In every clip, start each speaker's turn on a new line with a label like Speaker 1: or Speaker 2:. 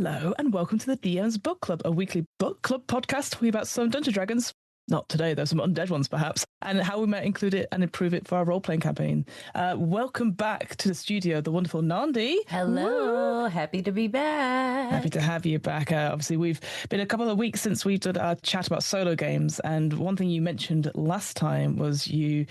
Speaker 1: Hello and welcome to the DM's Book Club, a weekly book club podcast talking about some Dungeons & Dragons. Not today, though, some undead ones perhaps, and how we might include it and improve it for our role-playing campaign. Welcome back to the studio, the wonderful Nandi.
Speaker 2: Hello, happy to be back.
Speaker 1: Happy to have you back. Obviously, we've been a couple of weeks since we did our chat about solo games, and one thing you mentioned last time was you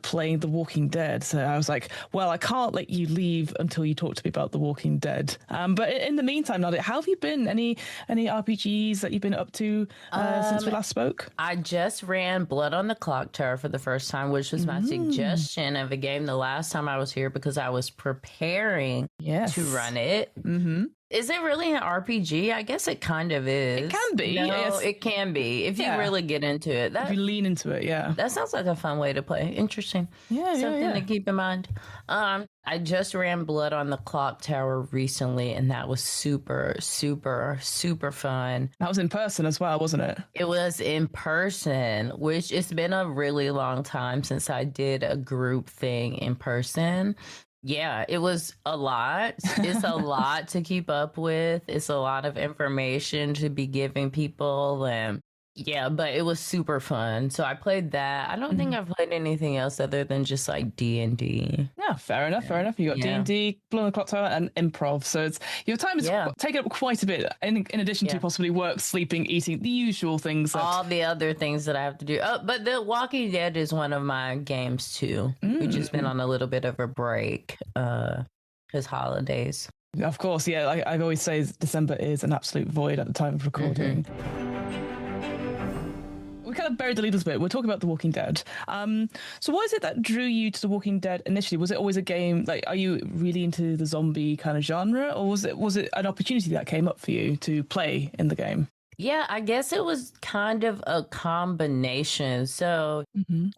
Speaker 1: playing The Walking Dead. So I was like, well, I can't let you leave until you talk to me about The Walking Dead. But in the meantime, Nandi, how have you been? Any RPGs that you've been up to since we last spoke?
Speaker 2: I just ran Blood on the Clock Tower for the first time, which was my suggestion of a game the last time I was here because I was preparing to run it. Mm-hmm. Is it really an RPG? I guess it kind of is.
Speaker 1: It can be.
Speaker 2: No,
Speaker 1: yes.
Speaker 2: It can be if you really get into it.
Speaker 1: If you lean into it, yeah.
Speaker 2: That sounds like a fun way to play. Interesting. Something to keep in mind. I just ran Blood on the Clock Tower recently, and that was super, super, super fun.
Speaker 1: That was in person as well, wasn't it?
Speaker 2: It was in person, which it's been a really long time since I did a group thing in person. Yeah, it was a lot. It's a lot to keep up with. It's a lot of information to be giving people. And yeah, but it was super fun. So I played that. I don't think I've played anything else other than just like D&D.
Speaker 1: Yeah, fair enough. You got D&D, Blood on the Clock Tower, and improv. So it's your time is taken up quite a bit. In addition to possibly work, sleeping, eating, the usual things.
Speaker 2: All the other things that I have to do. Oh, but The Walking Dead is one of my games too. We've just been on a little bit of a break because holidays.
Speaker 1: Of course, yeah. I always say December is an absolute void at the time of recording. We kind of buried the lead a bit. We're talking about The Walking Dead. So what is it that drew you to The Walking Dead initially? Was it always a game, like, are you really into the zombie kind of genre, or was it an opportunity that came up for you to play in the game?
Speaker 2: Yeah, I guess it was kind of a combination. So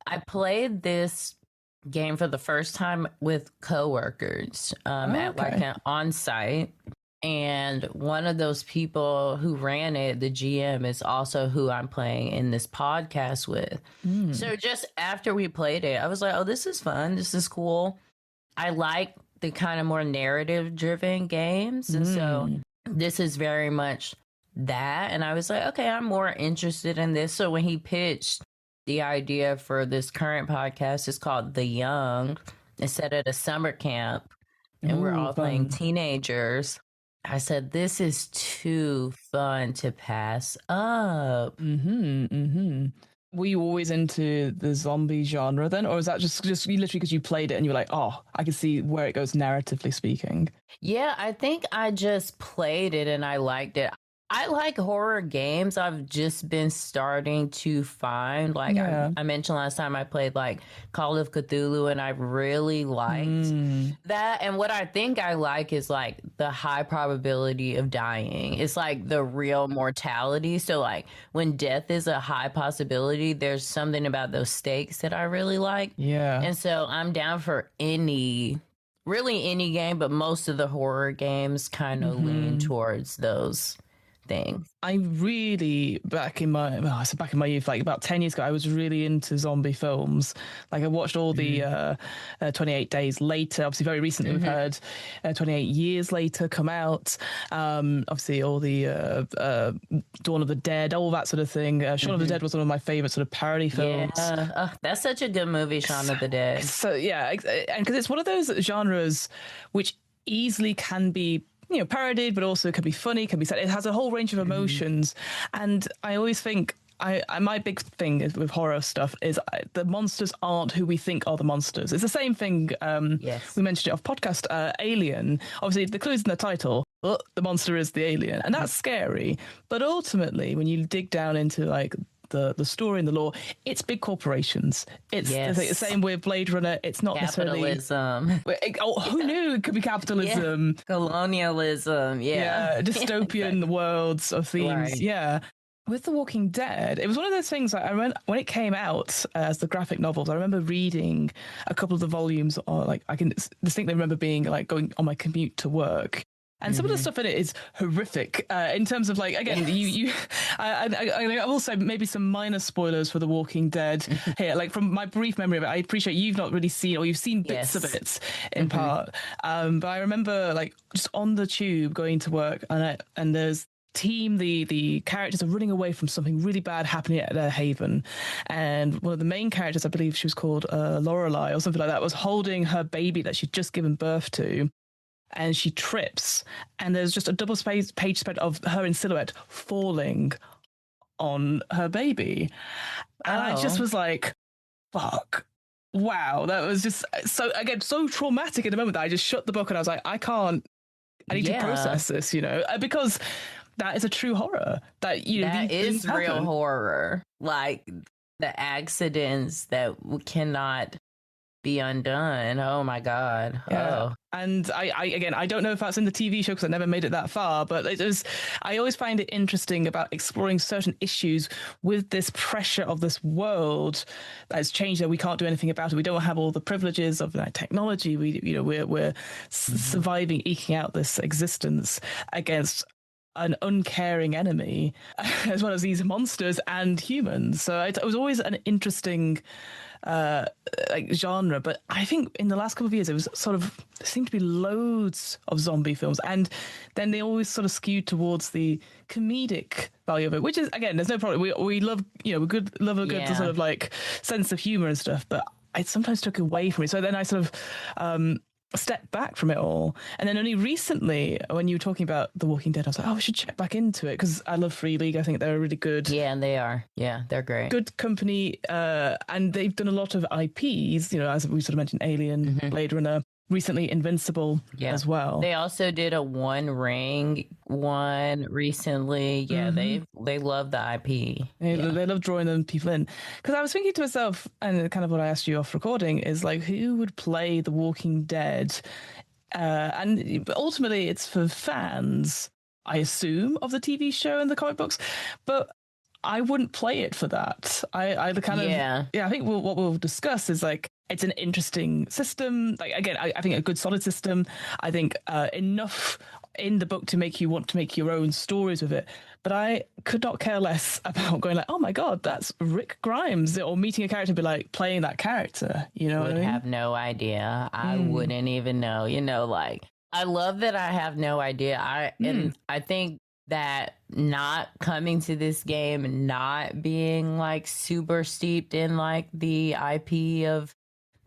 Speaker 2: I played this game for the first time with coworkers at like an on-site. And one of those people who ran it, the GM, is also who I'm playing in this podcast with. So just after we played it, I was like, oh, this is fun. This is cool. I like the kind of more narrative-driven games. And so this is very much that. And I was like, okay, I'm more interested in this. So when he pitched the idea for this current podcast, it's called The Young. It's set at a summer camp. And we're all playing teenagers. I said, this is too fun to pass up.
Speaker 1: Were you always into the zombie genre then? Or was that just literally because you played it and you were like, oh, I can see where it goes narratively speaking?
Speaker 2: Yeah, I think I just played it and I liked it. I like horror games. I've just been starting to find, like I mentioned last time I played like Call of Cthulhu, and I really liked that. And what I think I like is like the high probability of dying. It's like the real mortality. So like when death is a high possibility, there's something about those stakes that I really like. Yeah. And so I'm down for any game, but most of the horror games kind of lean towards those things.
Speaker 1: I really, back in my youth, like about 10 years ago, I was really into zombie films. Like I watched all the 28 Days Later. Obviously, very recently we've had 28 Years Later come out. Obviously, all the Dawn of the Dead, all that sort of thing. Shaun of the Dead was one of my favorite sort of parody films.
Speaker 2: Yeah, that's such a good movie, Shaun of the Dead.
Speaker 1: So yeah, and because it's one of those genres which easily can be, you know, parodied, but also can be funny, can be sad. It has a whole range of emotions. And I always think, my big thing with horror stuff is the monsters aren't who we think are the monsters. It's the same thing. We mentioned it off podcast, Alien. Obviously, the clue's in the title. But the monster is the alien. And that's scary. But ultimately, when you dig down into like the story and the lore, it's big corporations. It's the same with Blade Runner. It's not
Speaker 2: capitalism.
Speaker 1: Who knew it could be capitalism?
Speaker 2: Colonialism.
Speaker 1: Dystopian worlds of themes.
Speaker 2: Right.
Speaker 1: Yeah. With The Walking Dead, it was one of those things. I remember when it came out as the graphic novels. I remember reading a couple of the volumes, or like I can distinctly remember being like going on my commute to work. And some of the stuff in it is horrific in terms of like, again, I will say maybe some minor spoilers for The Walking Dead here. Like from my brief memory of it, I appreciate you've not really seen, or you've seen bits of it in part. But I remember like just on the tube going to work and there's team, the characters are running away from something really bad happening at their haven, and one of the main characters, I believe she was called Lorelei or something like that, was holding her baby that she'd just given birth to, and she trips, and there's just a double page spread of her in silhouette falling on her baby. And I just was like, fuck. Wow, that was just so traumatic in the moment that I just shut the book and I was like, I need to process this, because that is a true horror. That is
Speaker 2: real horror. Like the accidents that cannot be undone. Oh my God.
Speaker 1: Yeah.
Speaker 2: Oh.
Speaker 1: And I don't know if that's in the TV show because I never made it that far, but I always find it interesting about exploring certain issues with this pressure of this world that has changed, that we can't do anything about it. We don't have all the privileges of technology. We're surviving, eking out this existence against an uncaring enemy, as well as these monsters and humans. So it was always an interesting genre, but I think in the last couple of years there seemed to be loads of zombie films, and then they always sort of skewed towards the comedic value of it, which is, again, there's no problem. We love love a good sort of like sense of humor and stuff, but I sometimes took away from it. So then I sort of step back from it all, and then only recently when you were talking about The Walking Dead, I was like, we should check back into it because I love Free League. I think they're really good.
Speaker 2: Yeah, and they are. Yeah, they're great.
Speaker 1: Good company, and they've done a lot of IPs, as we sort of mentioned, Alien, Blade Runner, recently Invincible as well.
Speaker 2: They also did a One Ring one recently. Yeah, they love the IP.
Speaker 1: They love drawing them people in. Because I was thinking to myself, and kind of what I asked you off recording, is like, who would play The Walking Dead? And ultimately it's for fans, I assume, of the TV show and the comic books. But I wouldn't play it for that. I think what we'll discuss is like, it's an interesting system. Like, again, I think a good solid system. I think enough in the book to make you want to make your own stories with it. But I could not care less about going like, oh my God, that's Rick Grimes, or meeting a character and be like playing that character. You know what I mean?
Speaker 2: Have no idea. I wouldn't even know. Like, I love that I have no idea. And I think that not coming to this game and not being like super steeped in like the IP of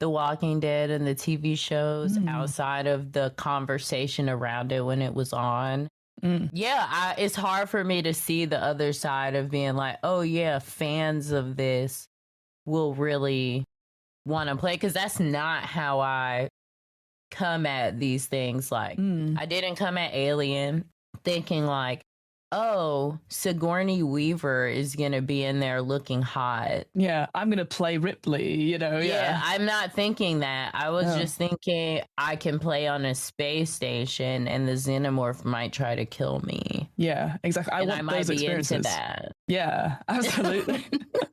Speaker 2: The Walking Dead and the TV shows outside of the conversation around it when it was on. It's hard for me to see the other side of being like, oh yeah, fans of this will really want to play, because that's not how I come at these things. Like, I didn't come at Alien thinking like, oh, Sigourney Weaver is going to be in there looking hot.
Speaker 1: Yeah, I'm going to play Ripley,
Speaker 2: Yeah, I'm not thinking that. I was just thinking I can play on a space station and the xenomorph might try to kill me.
Speaker 1: Yeah, exactly.
Speaker 2: I might be into that.
Speaker 1: Yeah, absolutely.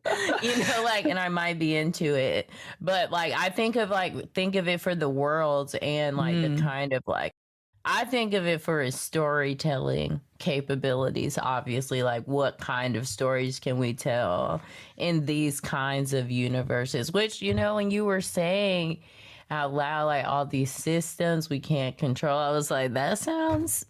Speaker 2: And I might be into it. But like, I think of it for the worlds and like the kind of like, I think of it for its storytelling capabilities, obviously, like what kind of stories can we tell in these kinds of universes, which, when you were saying out loud, like all these systems we can't control, I was like, that sounds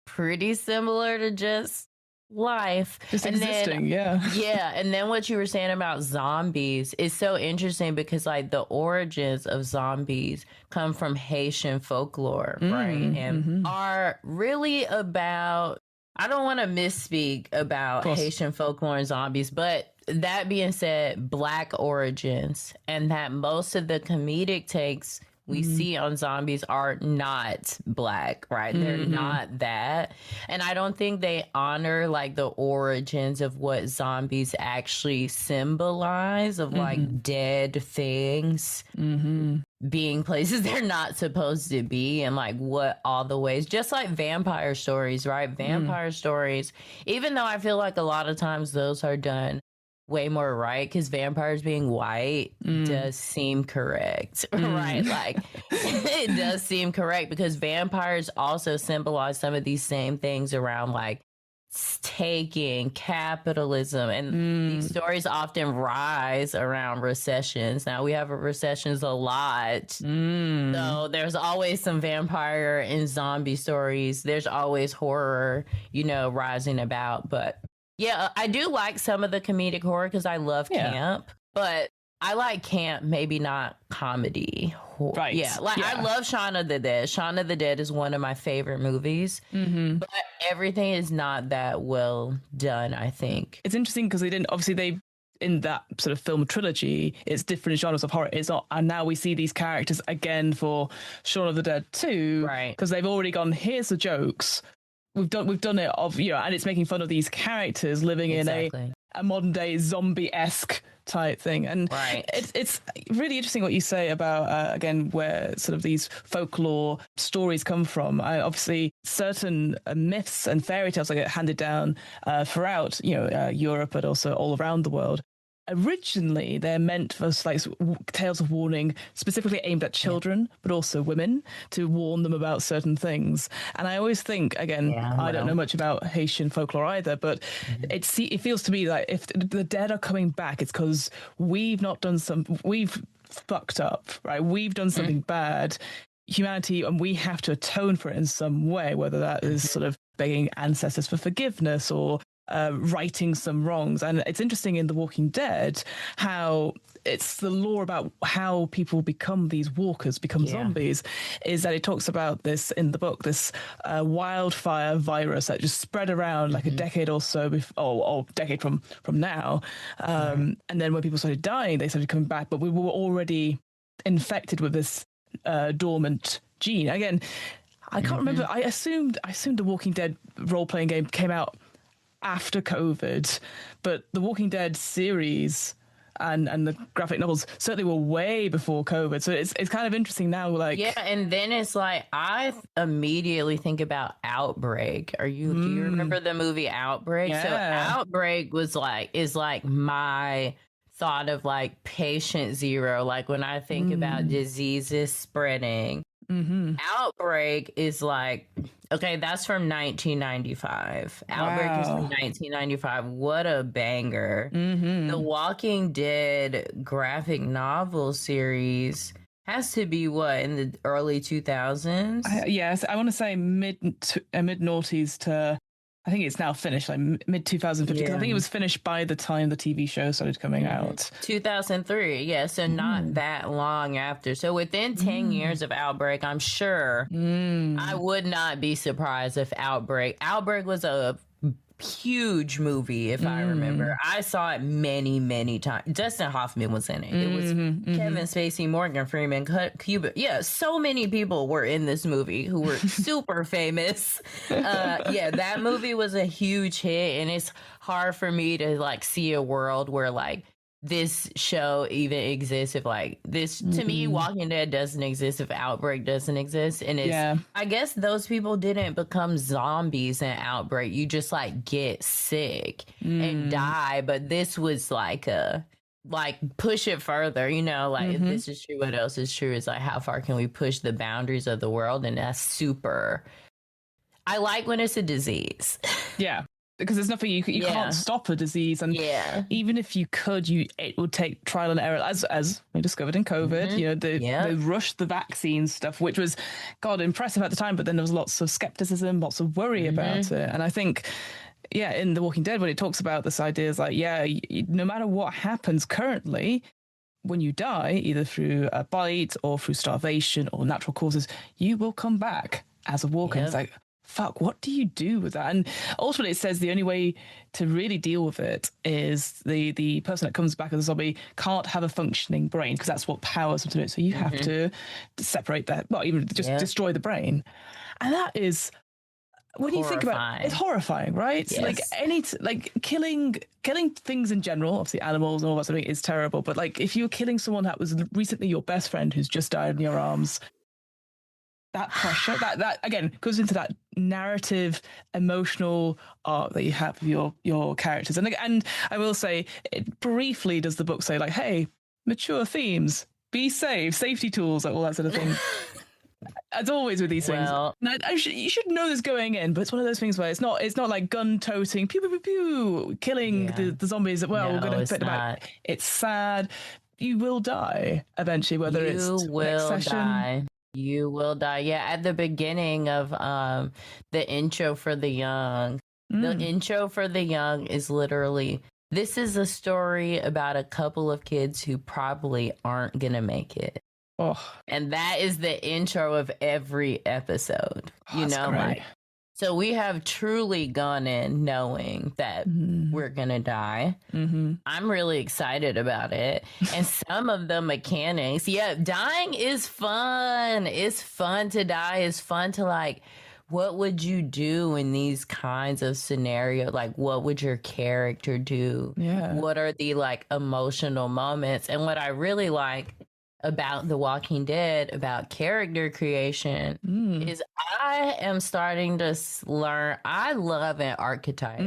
Speaker 2: pretty similar to just life.
Speaker 1: Just existing, yeah.
Speaker 2: Yeah, and then what you were saying about zombies is so interesting because like the origins of zombies come from Haitian folklore, right? And are really about, I don't want to misspeak about Haitian folklore and zombies, but that being said, Black origins, and that most of the comedic takes we see on zombies are not Black, right? They're not that. And I don't think they honor like the origins of what zombies actually symbolize, of like dead things being places they're not supposed to be, and like what all the ways, just like vampire stories, right? Vampire stories, even though I feel like a lot of times those are done way more right, because vampires being white does seem correct, right? Like, it does seem correct, because vampires also symbolize some of these same things around like taking capitalism, and these stories often rise around recessions. Now we have recessions a lot, so there's always some vampire and zombie stories. There's always horror, you know, rising about. But yeah, I do like some of the comedic horror because I love camp, but I like camp, maybe not comedy.
Speaker 1: Right.
Speaker 2: Yeah. Like, I love Shaun of the Dead. Shaun of the Dead is one of my favorite movies, but everything is not that well done, I think.
Speaker 1: It's interesting because in that sort of film trilogy, it's different genres of horror. It's not, and now we see these characters again for Shaun of the Dead 2,
Speaker 2: right?
Speaker 1: Because they've already gone, here's the jokes. We've done it of, you know, and it's making fun of these characters living in a modern day zombie-esque type thing. And it's really interesting what you say about, again, where sort of these folklore stories come from. Obviously, certain myths and fairy tales that get handed down throughout, you know, Europe, but also all around the world. Originally, they're meant for like tales of warning, specifically aimed at children, but also women, to warn them about certain things. And I always think, again, I don't know much about Haitian folklore either, but it feels to me like if the dead are coming back, it's because we've fucked up, right? We've done something bad, humanity, and we have to atone for it in some way, whether that is sort of begging ancestors for forgiveness or righting some wrongs. And it's interesting in The Walking Dead how it's the lore about how people become these walkers, become zombies, is that it talks about this in the book, this wildfire virus that just spread around like a decade or so or decade from now. And then when people started dying, they started coming back, but we were already infected with this dormant gene. Again, I can't remember. I assumed The Walking Dead role-playing game came out after COVID, but the Walking Dead series and the graphic novels certainly were way before COVID. So it's kind of interesting now, like,
Speaker 2: and then it's like I immediately think about Outbreak. Do you remember the movie Outbreak? So Outbreak is like my thought of like patient zero. Like when I think about diseases spreading, Outbreak is like, okay, that's from 1995. Outbreak is from 1995. What a banger. The Walking Dead graphic novel series has to be in the early 2000s?
Speaker 1: Yes, I want to say mid noughties to, I think it's now finished, like mid 2050. I think it was finished by the time the TV show started coming out.
Speaker 2: 2003, so not that long after. So within 10 years of Outbreak, I'm sure I would not be surprised if Outbreak was a huge movie, if I remember. I saw it many times. Dustin Hoffman was in it. It was Kevin Spacey, Morgan Freeman, Cuba. Yeah, so many people were in this movie who were super famous. That movie was a huge hit, and it's hard for me to like see a world where like this show even exists if like this, to me, Walking Dead doesn't exist if Outbreak doesn't exist. And it's I guess those people didn't become zombies in Outbreak. You just like get sick and die. But this was like push it further, you know, like if this is true, what else is true? Is like how far can we push the boundaries of the world? And that's super. I like when it's a disease.
Speaker 1: Because there's nothing you can't stop a disease, and even if you could, it would take trial and error, as we discovered in COVID. You know, they rushed the vaccine stuff, which was impressive at the time, but then there was lots of skepticism, lots of worry about it. And I think in The Walking Dead, when it talks about this idea, is like no matter what happens currently, when you die, either through a bite or through starvation or natural causes, you will come back as a walker. It's like, fuck, what do you do with that? And ultimately it says the only way to really deal with it is the person that comes back as a zombie can't have a functioning brain, because that's what powers them to do it. So you have to separate that, well, even just destroy the brain. And that is, when you think about it, it's horrifying, right? Yes. Like killing things in general, obviously animals and all that sort of thing, is terrible. But like if you're killing someone that was recently your best friend who's just died in your arms, that pressure, that again goes into that narrative, emotional arc that you have with your characters. And I will say, it briefly does the book say like, hey, mature themes, be safe, safety tools, like all that sort of thing. As always with these things, you should know this going in, but it's one of those things where it's not like gun toting, pew pew pew pew, killing the zombies. Well, we're going to fit about. It's sad. You will die eventually, whether it's next session.
Speaker 2: You will die. Yeah, at the beginning of the intro for the young, the intro for the young is literally, this is a story about a couple of kids who probably aren't gonna make it.
Speaker 1: Oh.
Speaker 2: And that is the intro of every episode. You know, like, so we have truly gone in knowing that we're gonna die. I'm really excited about it. And some of the mechanics, dying is fun. It's fun to die. It's fun to like, what would you do in these kinds of scenarios? Like, what would your character do?
Speaker 1: Yeah.
Speaker 2: What are the like emotional moments? And what I really like about The Walking Dead, about character creation, is I am starting to learn, I love an archetype.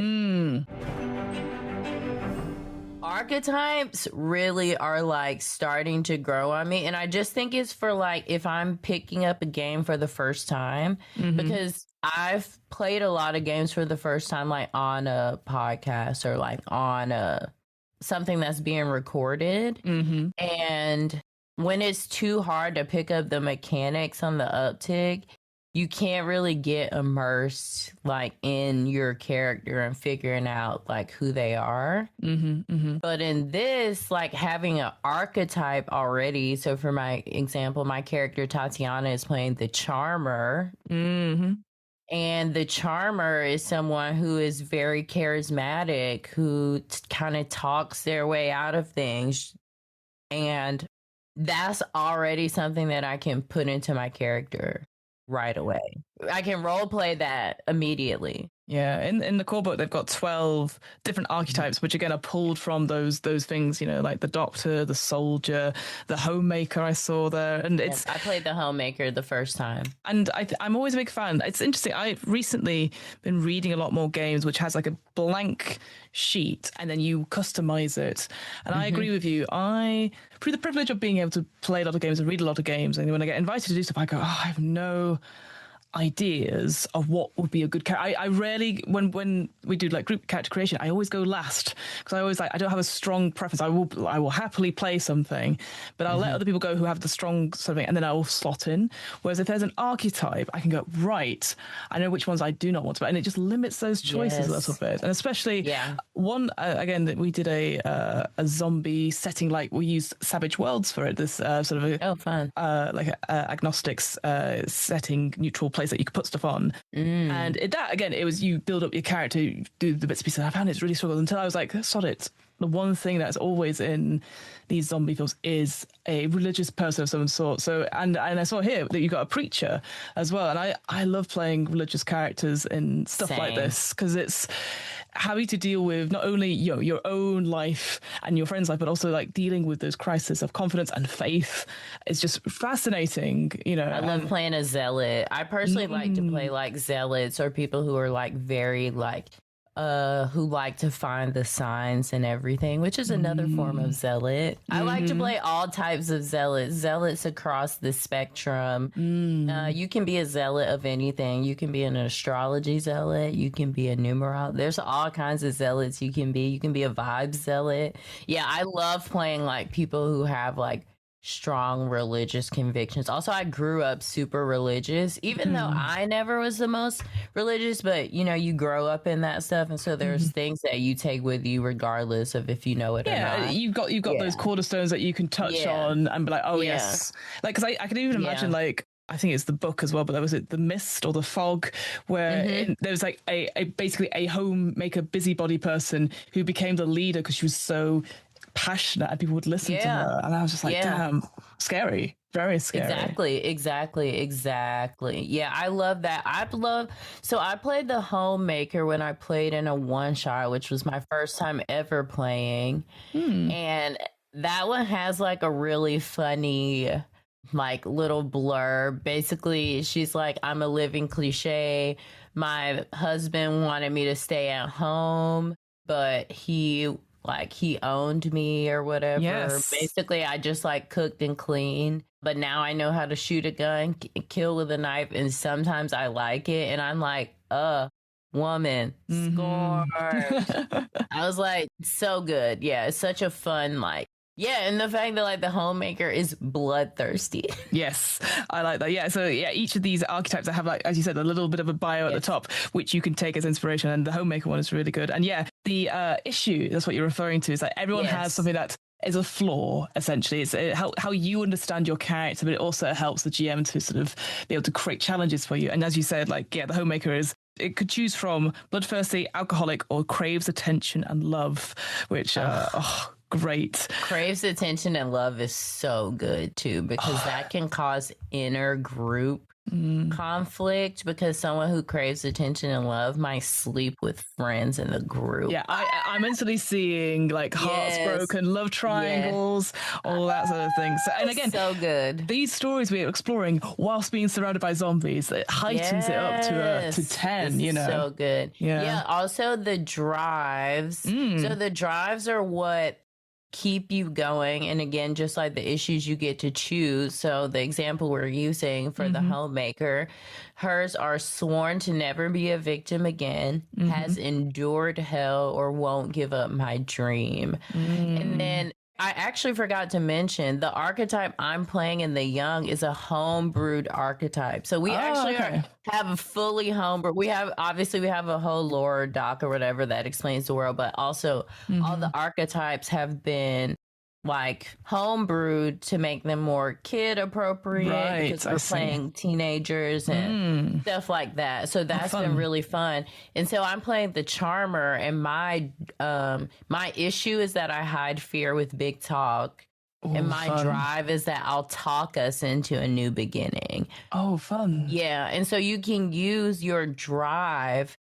Speaker 2: Archetypes really are like starting to grow on me. And I just think it's for like, if I'm picking up a game for the first time, because I've played a lot of games for the first time, like on a podcast or like on something that's being recorded. And when it's too hard to pick up the mechanics on the uptick, you can't really get immersed like in your character and figuring out like who they are. But in this, like having an archetype already. So for my example, my character Tatiana is playing the Charmer. And the Charmer is someone who is very charismatic, who kind of talks their way out of things. And that's already something that I can put into my character right away. I can role play that immediately.
Speaker 1: Yeah, in the core book, they've got 12 different archetypes, which again are pulled from those things, you know, like the doctor, the soldier, the homemaker I saw there. And it's...
Speaker 2: I played the homemaker the first time.
Speaker 1: And I'm always a big fan. It's interesting. I've recently been reading a lot more games, which has like a blank sheet and then you customize it. And I agree with you. Through the privilege of being able to play a lot of games and read a lot of games, and when I get invited to do stuff, I go, I have no ideas of what would be a good character. I rarely, when we do like group character creation, I always go last because I always like, I don't have a strong preference. I will happily play something, but I'll let other people go who have the strong something, and then I'll slot in. Whereas if there's an archetype, I can go, right, I know which ones I do not want to play, and it just limits those choices a little bit. And especially one, again, that we did a zombie setting, like we used Savage Worlds for it, this sort of
Speaker 2: fun.
Speaker 1: Like a agnostics setting, neutral place that you could put stuff on. And that again, it was, you build up your character, you do the bits and pieces. I found it's really struggled until I was like, sod it. The one thing that's always in these zombie films is a religious person of some sort. So, and I saw here that you got a preacher as well. And I love playing religious characters in stuff like this, because it's having to deal with not only your own life and your friend's life, but also like dealing with those crises of confidence and faith. It's just fascinating, you know.
Speaker 2: I love playing a zealot. I personally like to play like zealots or people who are like very like who like to find the signs and everything, which is another form of zealot. I like to play all types of zealots across the spectrum. You can be a zealot of anything. You can be an astrology zealot. You can be a numerologist. There's all kinds of zealots you can be. You can be a vibe zealot. Yeah, I love playing like people who have like strong religious convictions. Also, I grew up super religious, even though I never was the most religious, but you know, you grow up in that stuff, and so there's things that you take with you regardless of if you know it or not.
Speaker 1: You've got those cornerstones that you can touch on and be like, oh yes, like, because I can even imagine like, I think it's the book as well, but was it The Mist or The Fog, where there was like basically a homemaker busybody person who became the leader because she was so passionate and people would listen to her, and I was just like, damn, scary, very scary.
Speaker 2: Exactly. Yeah, I love that. I played the homemaker when I played in a one shot, which was my first time ever playing, and that one has like a really funny like little blurb. Basically, she's like, I'm a living cliche. My husband wanted me to stay at home, but he owned me or whatever.
Speaker 1: Yes.
Speaker 2: Basically, I just like cooked and cleaned, but now I know how to shoot a gun, kill with a knife, and sometimes I like it, and I'm like, woman, score. I was like, so good. Yeah, it's such a fun, like, yeah, and the fact that like the homemaker is bloodthirsty.
Speaker 1: Yes, I like that. Yeah, so yeah, each of these archetypes I have, like as you said, a little bit of a bio at the top, which you can take as inspiration. And the homemaker one is really good. And yeah, the issue, that's what you're referring to, is like everyone has something that is a flaw. Essentially, it's how you understand your character, but it also helps the GM to sort of be able to create challenges for you. And as you said, like the homemaker it could choose from bloodthirsty, alcoholic, or craves attention and love, which great.
Speaker 2: Craves attention and love is so good too, because that can cause inner group conflict, because someone who craves attention and love might sleep with friends in the group.
Speaker 1: Yeah, I'm instantly seeing like hearts broken, love triangles, all that sort of thing. So, and again,
Speaker 2: so good.
Speaker 1: These stories we're exploring whilst being surrounded by zombies, it heightens it up to 10. You know,
Speaker 2: so good. Yeah. Also the drives. So the drives are what keep you going, and again, just like the issues you get to choose. So the example we're using for the homemaker, hers are sworn to never be a victim again, has endured hell, or won't give up my dream. And then I actually forgot to mention the archetype I'm playing in the young is a homebrewed archetype. So we have a fully homebrewed. We have a whole lore doc or whatever that explains the world, but also all the archetypes have been like homebrewed to make them more kid appropriate, because we're playing teenagers and stuff like that. So that's been really fun. And so I'm playing the charmer, and my issue is that I hide fear with big talk. And my drive is that I'll talk us into a new beginning.
Speaker 1: Oh, fun.
Speaker 2: Yeah. And so you can use your drive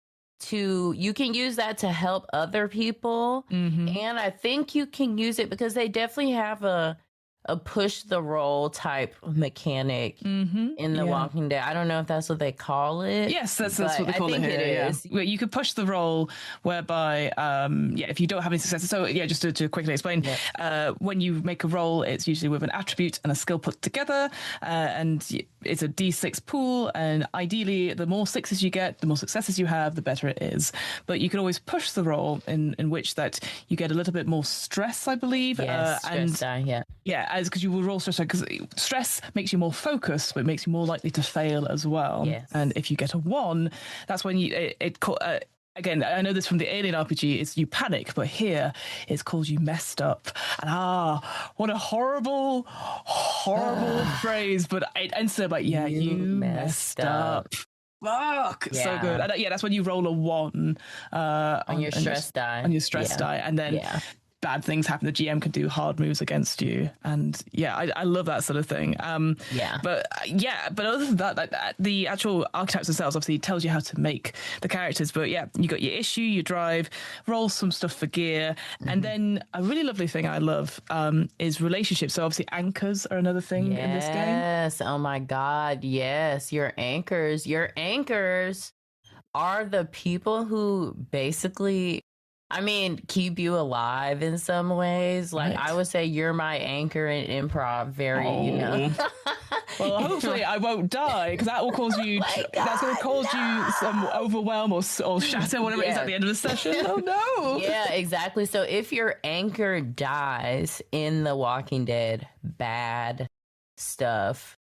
Speaker 2: you can use that to help other people. And I think you can use it because they definitely have a push the roll type mechanic in The Walking Dead. I don't know if that's what they call it.
Speaker 1: Yes, that's what they call it here. It is. You could push the roll whereby, if you don't have any successes. So just to quickly explain, when you make a roll, it's usually with an attribute and a skill put together, and it's a D6 pool, and ideally the more sixes you get, the more successes you have, the better it is. But you can always push the roll in which that you get a little bit more stress, I believe.
Speaker 2: Stress die,
Speaker 1: because you will roll stress, because stress makes you more focused, but it makes you more likely to fail as well.
Speaker 2: Yes.
Speaker 1: And if you get a 1, that's when again, I know this from the Alien RPG, it's you panic, but here it's called you messed up. And what a horrible phrase, but it ends up like, you messed up. Fuck, so good. And that's when you roll a 1
Speaker 2: on your stress die.
Speaker 1: On your stress die, and then bad things happen. The GM can do hard moves against you, and I love that sort of thing. But other than that, like, the actual archetypes themselves obviously tells you how to make the characters. But you got your issue, your drive, roll some stuff for gear, and then a really lovely thing I love is relationships. So obviously anchors are another thing in this game.
Speaker 2: Yes. Oh my God. Yes. Your anchors are the people who basically, keep you alive in some ways. Like, I would say you're my anchor in improv.
Speaker 1: Well, hopefully I won't die, because that will cause you. That's going to cause you some overwhelm or shatter, whatever it is at the end of the session. Oh no!
Speaker 2: Yeah, exactly. So if your anchor dies in The Walking Dead, bad stuff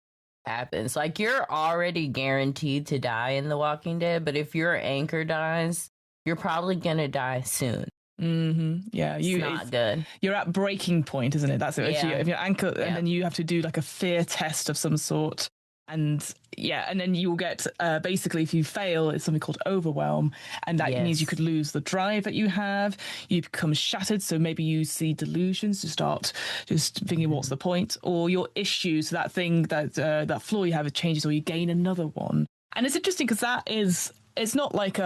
Speaker 2: happens. Like, you're already guaranteed to die in The Walking Dead, but if your anchor dies, you're probably gonna die soon.
Speaker 1: Yeah,
Speaker 2: it's not good.
Speaker 1: You're at breaking point, isn't it? That's it. If you're anchored, and then you have to do like a fear test of some sort, and then you will get basically, if you fail, it's something called overwhelm, and that means you could lose the drive that you have. You become shattered, so maybe you see delusions to start just thinking, what's the point? Or your issues, that thing that flaw you have, it changes, or you gain another one. And it's interesting because it's not like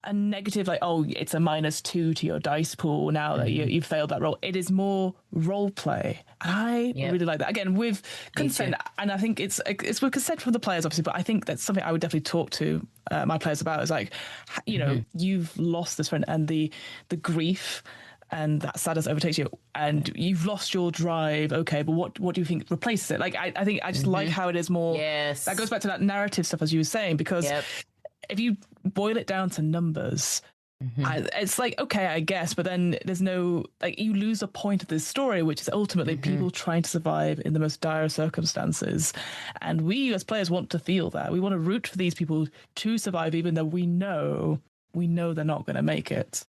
Speaker 1: a negative, like, oh, it's a -2 to your dice pool now that you've failed that roll. It is more role play. And I really like that. Again, with consent, and I think it's with consent from the players, obviously, but I think that's something I would definitely talk to my players about, is like, you know, you've lost this friend, and the grief and that sadness overtakes you, and you've lost your drive. Okay, but what do you think replaces it? Like, I think I just like how it is more.
Speaker 2: Yes.
Speaker 1: That goes back to that narrative stuff, as you were saying, because if you boil it down to numbers, it's like, okay, I guess, but then there's no, like, you lose a point of this story, which is ultimately people trying to survive in the most dire circumstances. And we as players want to feel that. We want to root for these people to survive, even though we know they're not going to make it.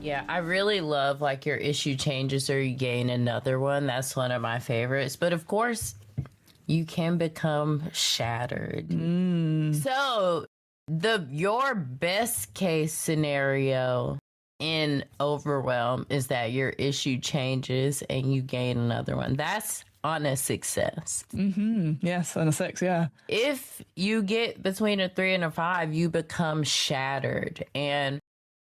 Speaker 2: Yeah, I really love, like, your issue changes or you gain another one. That's one of my favorites. But of course, you can become shattered. So your best case scenario in Overwhelm is that your issue changes and you gain another one. That's on a success.
Speaker 1: Yes, on a 6, yeah.
Speaker 2: If you get between a 3 and a 5, you become shattered. And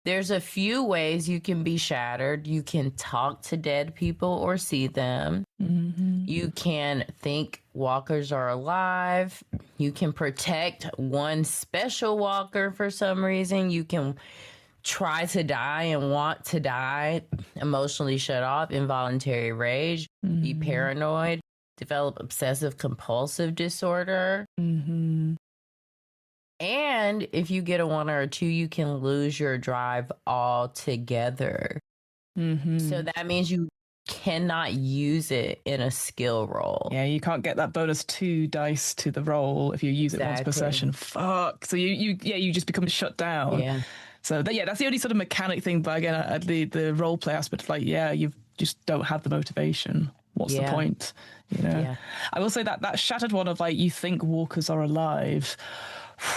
Speaker 2: there's a few ways you can be shattered. You can talk to dead people or see them. You can think walkers are alive. You can protect one special walker for some reason. You can try to die and want to die, emotionally shut off, involuntary rage, be paranoid, develop obsessive compulsive disorder. And if you get a 1 or a 2, you can lose your drive altogether. So that means you cannot use it in a skill roll.
Speaker 1: Yeah, you can't get that bonus 2 dice to the roll if you use it once per session. Fuck. So you just become shut down. Yeah. So that's the only sort of mechanic thing. But again, the role play aspect, like, you just don't have the motivation. What's the point? You know. Yeah. I will say that shattered one of, like, you think walkers are alive.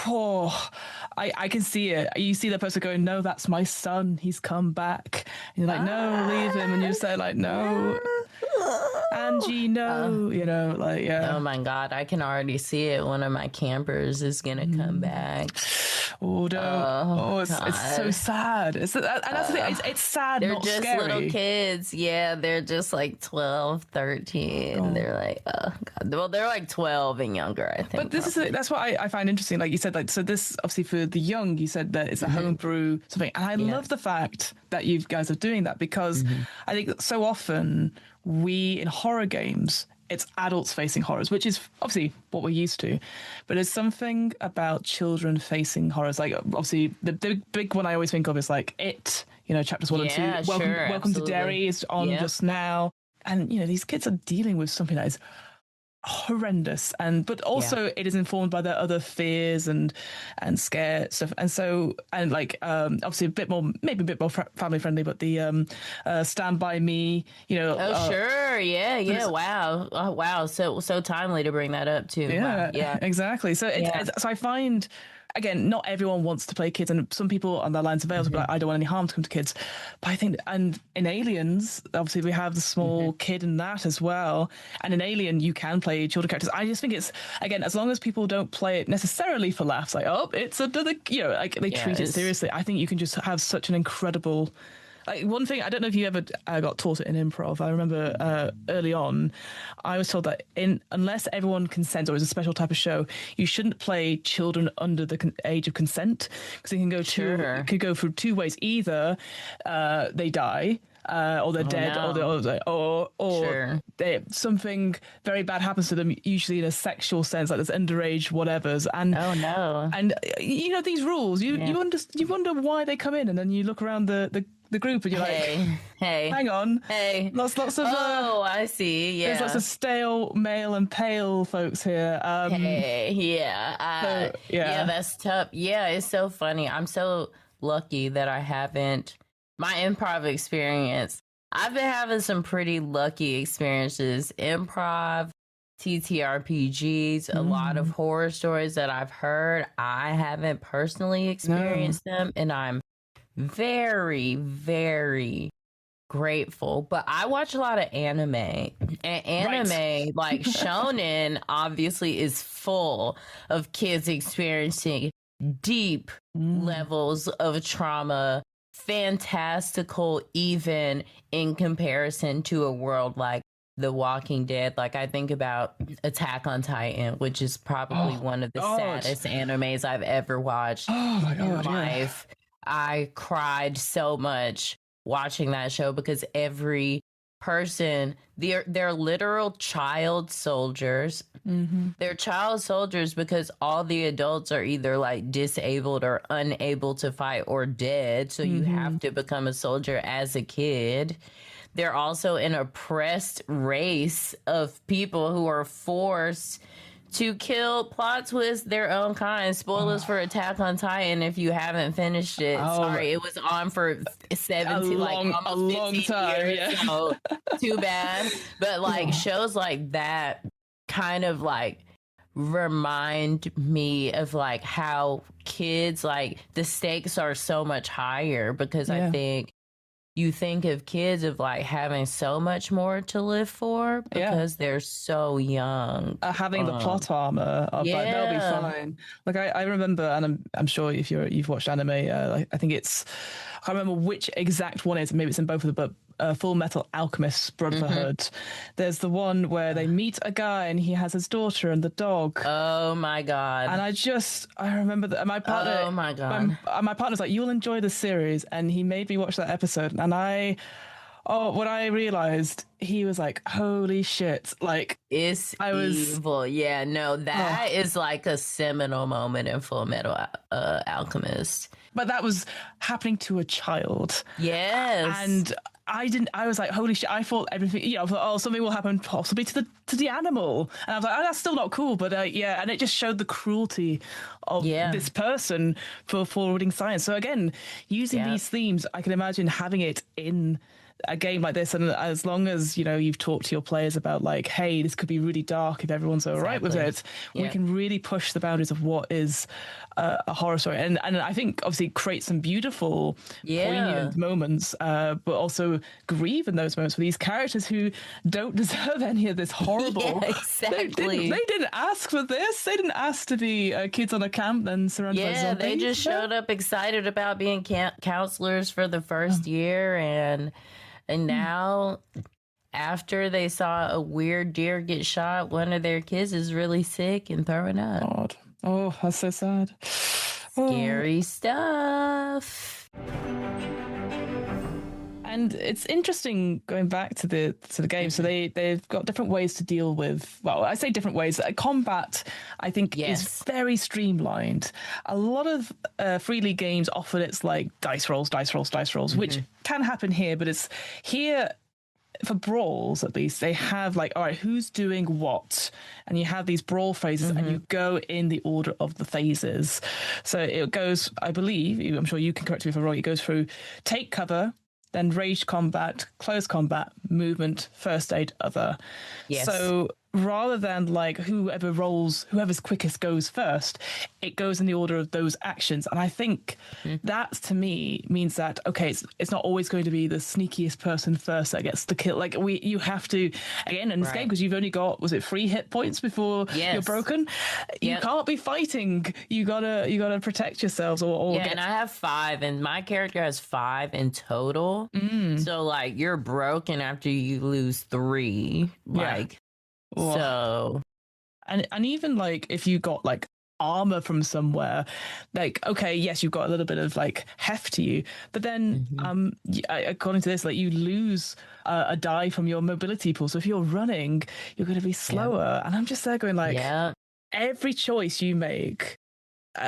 Speaker 1: Oh, I can see it. You see the person going, no, that's my son. He's come back. And you're like, no, leave him. And you say, like, no, Angie, no. You know, like, yeah.
Speaker 2: Oh my God, I can already see it. One of my campers is gonna come back.
Speaker 1: Oh no! It's so sad. And that's the thing. It's sad.
Speaker 2: They're
Speaker 1: not
Speaker 2: just
Speaker 1: scary.
Speaker 2: Little kids. Yeah, they're just like 12, 13. Oh. They're like, oh God. Well, they're like 12 and younger, I think.
Speaker 1: But that's what I find interesting. Like you said, like, so this obviously for the young, you said that it's a homebrew something, and I love the fact that you guys are doing that, because I think that so often we in horror games, it's adults facing horrors, which is obviously what we're used to. But there's something about children facing horrors. Like, obviously, the big one I always think of is like It, you know, chapters 1 and 2. Welcome to Derry is on just now. And, you know, these kids are dealing with something that is horrendous, but also it is informed by their other fears and scare stuff, and so, and like obviously maybe a bit more family friendly, but the Stand By Me, you know. Wow, so timely to bring that up too. Exactly. So so I find, again, not everyone wants to play kids, and some people on their lines of veils will be like, I don't want any harm to come to kids. But I think, and in Aliens, obviously we have the small kid in that as well. And in Alien, you can play children characters. I just think it's, again, as long as people don't play it necessarily for laughs, like, oh, it's another, you know, like they treat it seriously. I think you can just have such an incredible. Like, one thing, I don't know if you ever got taught it in improv. I remember early on, I was told that unless everyone consents, or is a special type of show, you shouldn't play children under the age of consent, because it can go through 2 ways. Either they die, or they're dead, or something very bad happens to them, usually in a sexual sense, like there's underage whatevers. And and you know, these rules, you wonder why they come in, and then you look around the group and you're
Speaker 2: hey,
Speaker 1: hang on, lots of
Speaker 2: I see,
Speaker 1: there's lots of stale, male and pale folks here.
Speaker 2: That's tough. It's so funny. I'm so lucky that I haven't, my improv experience, I've been having some pretty lucky experiences. Improv, TTRPGs, a lot of horror stories that I've heard. I haven't personally experienced them, and I'm very, very grateful. But I watch a lot of anime, and anime like shonen obviously is full of kids experiencing deep levels of trauma, fantastical even in comparison to a world like The Walking Dead. Like, I think about Attack on Titan, which is probably one of the saddest animes I've ever watched in life. Yeah. I cried so much watching that show because every person, they're literal child soldiers. They're child soldiers because all the adults are either like disabled or unable to fight or dead, so you have to become a soldier as a kid. They're also an oppressed race of people who are forced to kill, plot twist, their own kind. Spoilers for Attack on Titan if you haven't finished it. Sorry, it was on for 17,
Speaker 1: a long time.
Speaker 2: Years, yeah. So too bad. But like shows like that kind of like remind me of like how kids, like the stakes are so much higher because I think you think of kids of like having so much more to live for because they're so young.
Speaker 1: Having the plot armor of like, they'll be fine. Like I remember, and I'm sure if you've watched anime, like, I think it's, I can't remember which exact one it is. Maybe it's in both of them, but Full Metal Alchemist Brotherhood. There's the one where they meet a guy and he has his daughter and the dog.
Speaker 2: Oh my god!
Speaker 1: And I remember that my partner.
Speaker 2: Oh my god!
Speaker 1: My partner's like, you'll enjoy the series, and he made me watch that episode. And when I realized, he was like, holy shit, like
Speaker 2: evil. Yeah, no, that is like a seminal moment in Full Metal Alchemist.
Speaker 1: But that was happening to a child.
Speaker 2: Yes.
Speaker 1: And I was like, holy shit, I thought everything, I thought, something will happen possibly to the animal. And I was like, that's still not cool. But and it just showed the cruelty of this person for forwarding science. So again, using these themes, I can imagine having it in a game like this, and as long as you've talked to your players about like, hey, this could be really dark if everyone's all right with it, we can really push the boundaries of what is a horror story, and I think obviously create some beautiful poignant moments, but also grieve in those moments for these characters who don't deserve any of this horrible.
Speaker 2: Exactly.
Speaker 1: They didn't ask for this. They didn't ask to be kids on a camp and surrounded by zombies.
Speaker 2: They just showed up excited about being counselors for the first year, and now, after they saw a weird deer get shot, one of their kids is really sick and throwing up.
Speaker 1: God. Oh, that's so sad.
Speaker 2: Scary stuff.
Speaker 1: And it's interesting going back to the game. So they've got different ways to deal with. Well, I say different ways. Combat, I think, is very streamlined. A lot of Free League games often it's like dice rolls, which can happen here, but it's here. For brawls, at least, they have like, all right, who's doing what? And you have these brawl phases and you go in the order of the phases. So it goes, I believe, I'm sure you can correct me if I'm wrong, it goes through take cover, then ranged combat, close combat, movement, first aid, other.
Speaker 2: Yes.
Speaker 1: So rather than like whoever's quickest goes first, it goes in the order of those actions. And I think that to me means that, okay, it's not always going to be the sneakiest person first that gets the kill. Like you have to, again, in this game, because you've only got, was it 3 hit points before you're broken? You can't be fighting. You gotta protect yourselves or
Speaker 2: and I have 5 and my character has 5 in total. So like you're broken after you lose 3. Like so,
Speaker 1: and even like if you got like armor from somewhere, like, okay, yes, you've got a little bit of like heft to you, but then according to this, like you lose a die from your mobility pool. So if you're running, you're going to be slower. And I'm just there going like, every choice you make,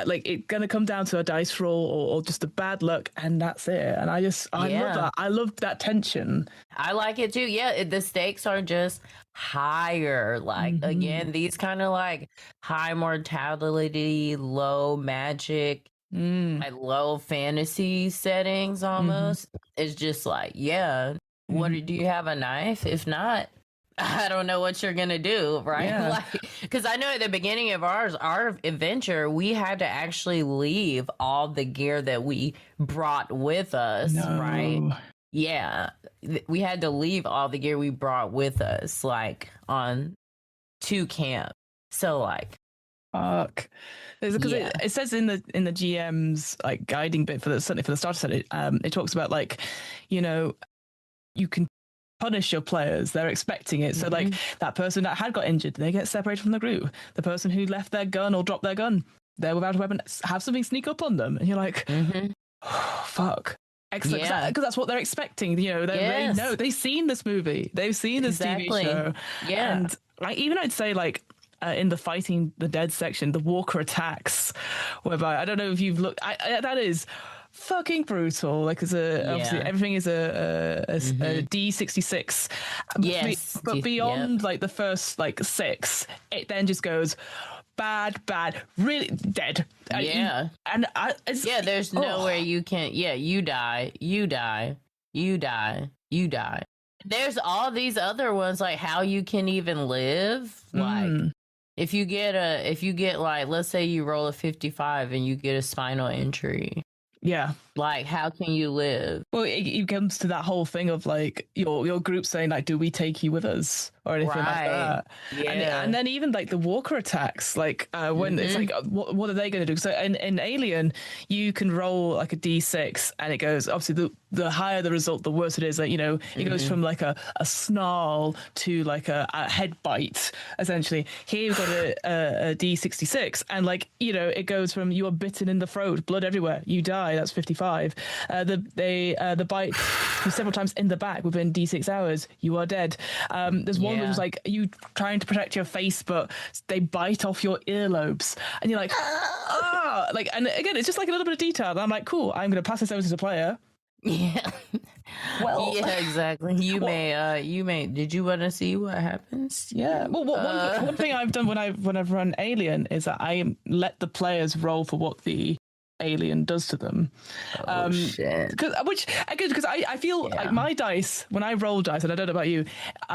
Speaker 1: like it's going to come down to a dice roll or just a bad luck, and that's it. And I love that. I love that tension.
Speaker 2: I like it too. Yeah, the stakes are just higher. Like again, these kind of like high mortality, low magic, like low fantasy settings almost. It's just like, what do you have, a knife? If not, I don't know what you're gonna do, right? Like, because I know at the beginning of our adventure, we had to actually leave all the gear that we brought with us, right? Yeah, we had to leave all the gear we brought with us, like on to camp. So like,
Speaker 1: Fuck. Because it says in the GM's like guiding bit certainly for the starter set, it talks about like, you know, you can punish your players. They're expecting it. So like that person that had got injured, they get separated from the group. The person who left their gun or dropped their gun, they're without a weapon, have something sneak up on them, and you're like, oh, fuck. Excellent, because that's what they're expecting. You know, they know, they've seen this movie, they've seen this TV show, and like even I'd say like. In the fighting the dead section, the walker attacks, whereby I don't know if you've looked. That is fucking brutal. Like, obviously everything is a D66.
Speaker 2: Yes,
Speaker 1: but beyond like the first like 6, it then just goes bad, really dead.
Speaker 2: There's nowhere you can't. Yeah, you die. There's all these other ones like how you can even live, like. If you get like, let's say you roll a 55 and you get a spinal injury.
Speaker 1: Yeah.
Speaker 2: Like, how can you live?
Speaker 1: Well, it comes to that whole thing of like your group saying like, do we take you with us or anything like that? Yeah. And then even like the walker attacks, like when it's like, what are they going to do? So in Alien, you can roll like a D6 and it goes, obviously the higher the result, the worse it is. Like, you know, it goes from like a snarl to like a head bite, essentially. Here we've got a D66 and like, you know, it goes from you are bitten in the throat, blood everywhere, you die. That's 55. The bite several times in the back within D6 hours, you are dead. There's one which was like you trying to protect your face, but they bite off your earlobes, and you're like, like, and again, it's just like a little bit of detail. And I'm like, cool, I'm going to pass this over to the player.
Speaker 2: Yeah.
Speaker 1: Well,
Speaker 2: yeah, exactly. You may. Did you want to see what happens?
Speaker 1: Yeah. Well, one thing I've done when I've run Alien is that I let the players roll for what the alien does to them.
Speaker 2: Shit.
Speaker 1: Because I feel like my dice, when I roll dice, and I don't know about you,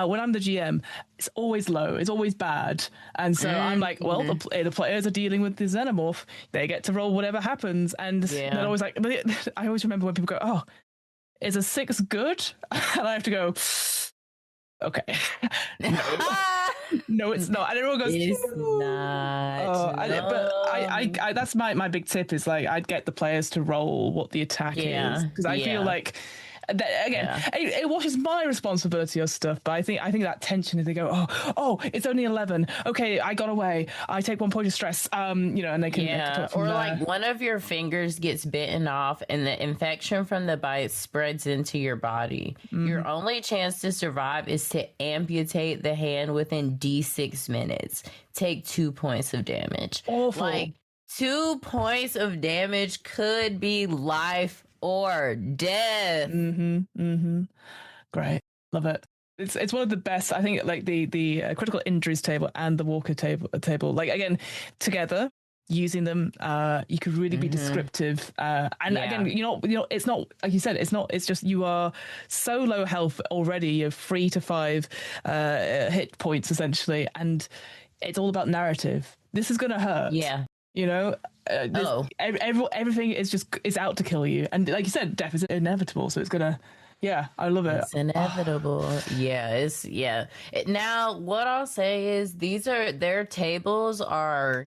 Speaker 1: when I'm the GM, it's always low, it's always bad, and so I'm like, well, the players are dealing with the xenomorph, they get to roll whatever happens, and they're always like, I always remember when people go, oh, is a 6 good? And I have to go, okay. No, it's not. And everyone goes,
Speaker 2: it's not.
Speaker 1: But I that's my big tip is like I'd get the players to roll what the attack is, because I feel like that, again, it washes my responsibility of stuff, but I think that tension is they go, oh, it's only 11. Okay, I got away. I take 1 point of stress. You know, and they can
Speaker 2: or like one of your fingers gets bitten off, and the infection from the bite spreads into your body. Your only chance to survive is to amputate the hand within D6 minutes. Take 2 points of damage.
Speaker 1: Awful.
Speaker 2: Like 2 points of damage could be life or death.
Speaker 1: Great, love it. It's one of the best. I think like the critical injuries table and the walker table, like again together, using them, you could really be descriptive. And again, you know, it's not like you said. It's just you are so low health already. You have 3 to 5 hit points essentially, and it's all about narrative. This is gonna hurt.
Speaker 2: Yeah.
Speaker 1: You know, everything is out to kill you, and like you said, death is inevitable. So it's gonna, I love it.
Speaker 2: It's inevitable. Now, what I'll say is their tables are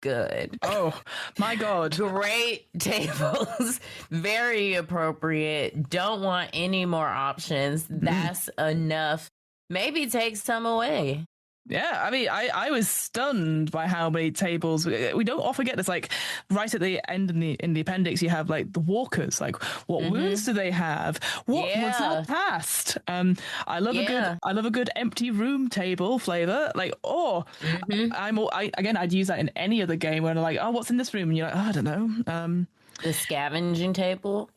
Speaker 2: good.
Speaker 1: Oh my god,
Speaker 2: great tables, very appropriate. Don't want any more options. That's enough. Maybe take some away.
Speaker 1: Yeah, I mean, I was stunned by how many tables we don't often get this. Like right at the end in the appendix, you have like the walkers. Like, what wounds do they have? What was that past? I love a good empty room table flavor. Like, I'd use that in any other game where they're like, oh, what's in this room? And you're like, oh, I don't know.
Speaker 2: The scavenging table,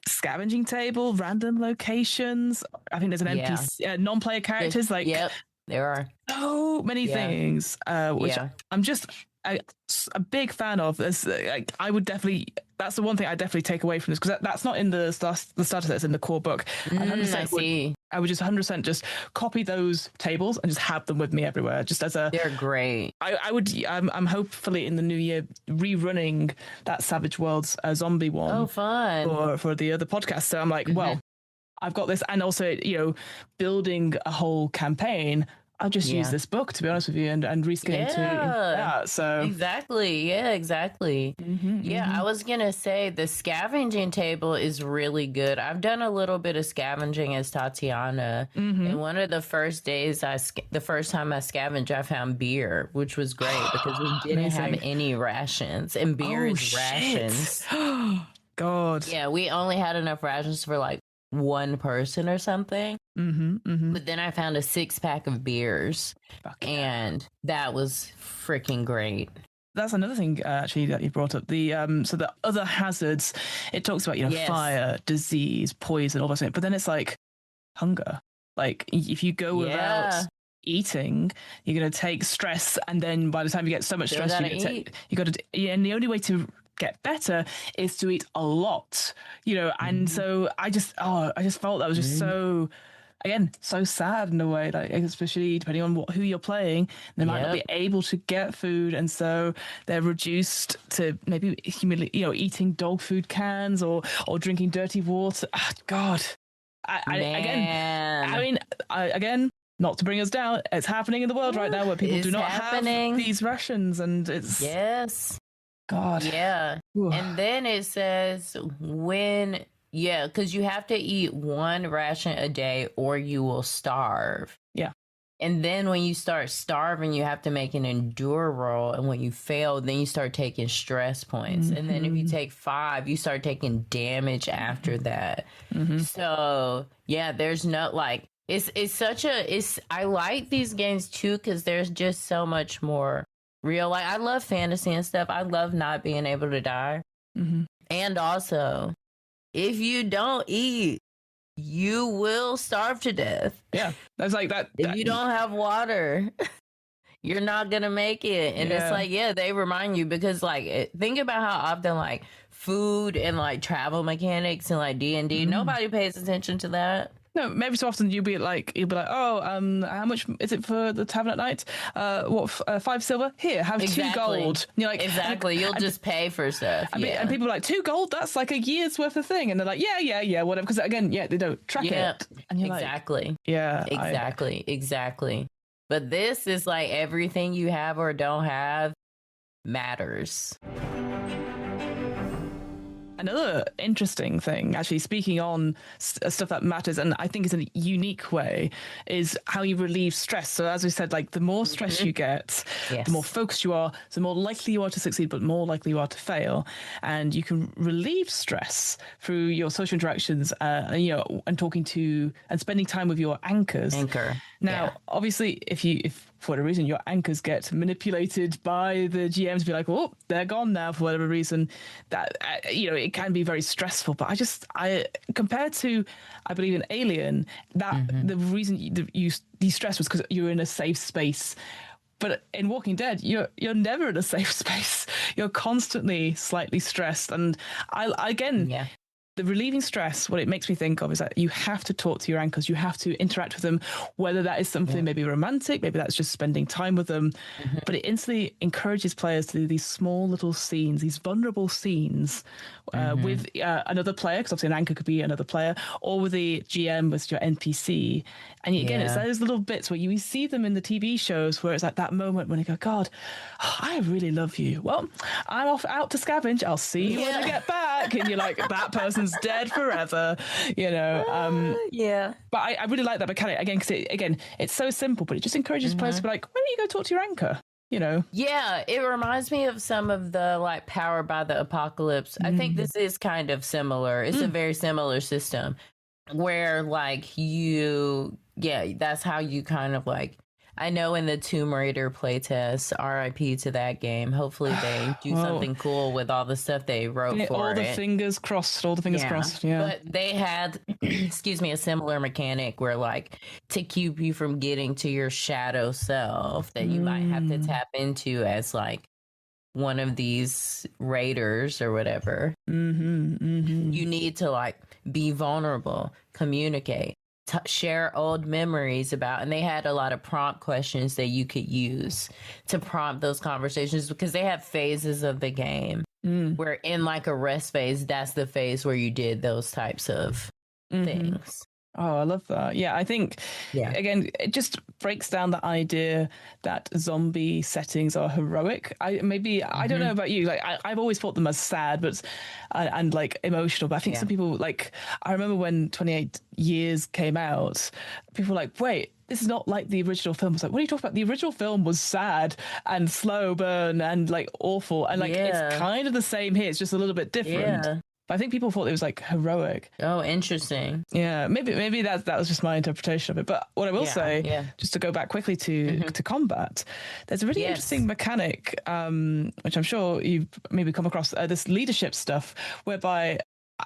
Speaker 1: random locations. I think there's an NPC, non-player characters. Like,
Speaker 2: there are
Speaker 1: so many things, which I'm just a big fan of. This, I would definitely. That's the one thing I definitely take away from this, because that's not in the starter set. It's in the core book.
Speaker 2: I see.
Speaker 1: I would just 100% just copy those tables and just have them with me everywhere. Just as a,
Speaker 2: they're great.
Speaker 1: I would. I'm hopefully in the new year rerunning that Savage Worlds zombie one.
Speaker 2: Oh, fun
Speaker 1: for the other podcast. So I'm like, well, I've got this, and also, you know, building a whole campaign. I'll just use this book, to be honest with you, and risk it into that. So
Speaker 2: exactly. Yeah, exactly. I was gonna say the scavenging table is really good. I've done a little bit of scavenging as Tatiana, and one of the first days the first time I scavenged, I found beer, which was great because we didn't have any rations, and beer is rations.
Speaker 1: God.
Speaker 2: Yeah, we only had enough rations for like one person or something. But then I found a 6-pack of beers, and that was freaking great.
Speaker 1: That's another thing actually that you brought up. The so the other hazards, it talks about fire, disease, poison, all those things. But then it's like hunger. Like if you go without eating, you're gonna take stress, and then by the time you get so much stress, you got to. And the only way to get better is to eat a lot, and so I just felt that was just so, again, so sad in a way, like especially depending on who you're playing, they might not be able to get food, and so they're reduced to maybe eating dog food cans or drinking dirty water. God, again, not to bring us down, it's happening in the world right now where people do not have these rations, and it's God.
Speaker 2: Yeah. Ooh. And then it says because you have to eat one ration a day or you will starve.
Speaker 1: Yeah.
Speaker 2: And then when you start starving, you have to make an endure roll. And when you fail, then you start taking stress points. And then if you take 5, you start taking damage after that. So, there's no I like these games too because there's just so much more real. Like, I love fantasy and stuff. I love not being able to die. And also, if you don't eat, you will starve to death.
Speaker 1: Yeah, that's like that.
Speaker 2: If you don't have water, you're not gonna make it. And it's like, they remind you because, like, think about how often, like, food and, like, travel mechanics and, like, D&D, nobody pays attention to that.
Speaker 1: No, maybe so often you'll be like, oh, how much is it for the tavern at night? 5 silver? Here, have 2 gold. And you're like,
Speaker 2: you'll just pay for stuff.
Speaker 1: And people are like, 2 gold? That's like a year's worth of thing. And they're like, yeah, whatever. Because again, they don't track it. And you're
Speaker 2: exactly.
Speaker 1: Like,
Speaker 2: Exactly. But this is like everything you have or don't have matters.
Speaker 1: Another interesting thing, actually, speaking on stuff that matters, and I think is a unique way, is how you relieve stress. So as we said, like, the more stress you get, the more focused you are, the more likely you are to succeed, but more likely you are to fail. And you can relieve stress through your social interactions, and talking to and spending time with your anchors. Now, obviously, if for whatever reason your anchors get manipulated by the GM to be like, oh, they're gone now for whatever reason, that it can be very stressful. But I compared to, I believe, in Alien, that the reason you de-stress was because you're in a safe space. But in Walking Dead, you're never in a safe space. You're constantly slightly stressed, and the relieving stress, what it makes me think of is that you have to talk to your anchors. You have to interact with them, whether that is something maybe romantic, maybe that's just spending time with them. But it instantly encourages players to do these small little scenes, these vulnerable scenes with another player, because obviously an anchor could be another player, or with the GM, with your NPC. And again, it's those little bits where you see them in the TV shows where it's like that moment when you go, God, I really love you. Well, I'm off out to scavenge. I'll see you when I get back. And you're like, that person's dead forever, But I really like that mechanic again, because it's so simple, but it just encourages players to be like, why don't you go talk to your anchor?
Speaker 2: It reminds me of some of the, like, Powered by the Apocalypse. I think this is kind of similar. It's a very similar system where, like, that's how you kind of, like, I know in the Tomb Raider playtest, RIP to that game. Hopefully they do something cool with all the stuff they wrote for it.
Speaker 1: All the fingers crossed.
Speaker 2: But they had, a similar mechanic where, like, to keep you from getting to your shadow self that you might have to tap into as, like, one of these raiders or whatever. You need to, like, be vulnerable, communicate. Share old memories about, and they had a lot of prompt questions that you could use to prompt those conversations, because they have phases of the game where in, like, a rest phase, that's the phase where you did those types of things.
Speaker 1: Oh, I love that. Yeah, I think,
Speaker 2: Yeah.
Speaker 1: again, it just breaks down the idea that zombie settings are heroic. I don't know about you. Like, I've always thought them as sad, but and like emotional. But I think some people, like, I remember when 28 Years came out, people were like, wait, this is not like the original film. I was like, what are you talking about? The original film was sad and slow burn and like awful. And like, it's kind of the same here. It's just a little bit different.
Speaker 2: Yeah.
Speaker 1: But I think people thought it was like heroic.
Speaker 2: Oh, interesting.
Speaker 1: Yeah, maybe that was just my interpretation of it. But what I will say, just to go back quickly to combat, there's a really interesting mechanic, which I'm sure you've maybe come across, this leadership stuff, whereby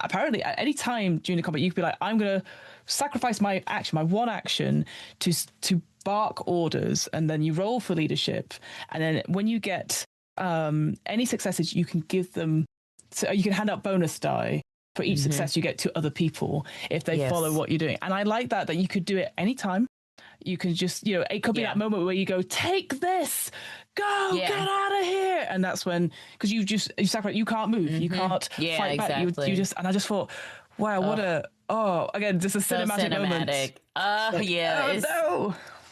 Speaker 1: apparently at any time during the combat you could be like, I'm going to sacrifice my one action to bark orders, and then you roll for leadership, and then when you get any successes, you can give them. So you can hand out bonus die for each success you get to other people if they follow what you're doing. And I like that you could do it anytime. You can just, it could be that moment where you go, take this, go, get out of here. And that's when, because you separate, you can't move, you can't fight back. You just, and I just thought, wow, what again, just a cinematic moment.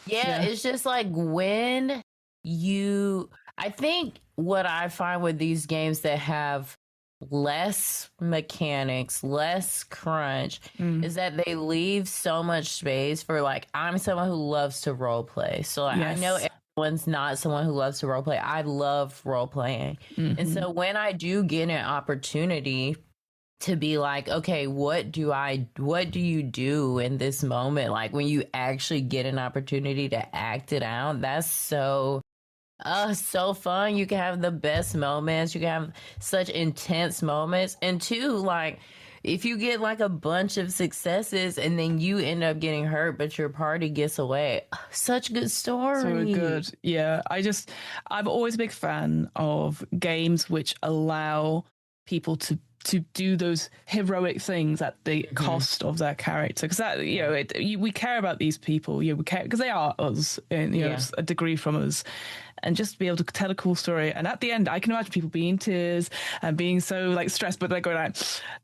Speaker 2: It's just like when I think what I find with these games that have less mechanics, less crunch, is that they leave so much space for, like, I'm someone who loves to role play. So like, I know everyone's not someone who loves to role play. I love role playing. And so when I do get an opportunity to be like, okay, what do you do in this moment? Like when you actually get an opportunity to act it out, that's so fun. You can have the best moments. You can have such intense moments. And two, like, if you get like a bunch of successes and then you end up getting hurt, but your party gets away, such good story.
Speaker 1: So good. Yeah. I'm always a big fan of games which allow people to do those heroic things at the cost of their character, because that we care about these people. We care because they are us, and a degree from us, and just be able to tell a cool story. And at the end, I can imagine people being in tears and being so like stressed, but they're going like,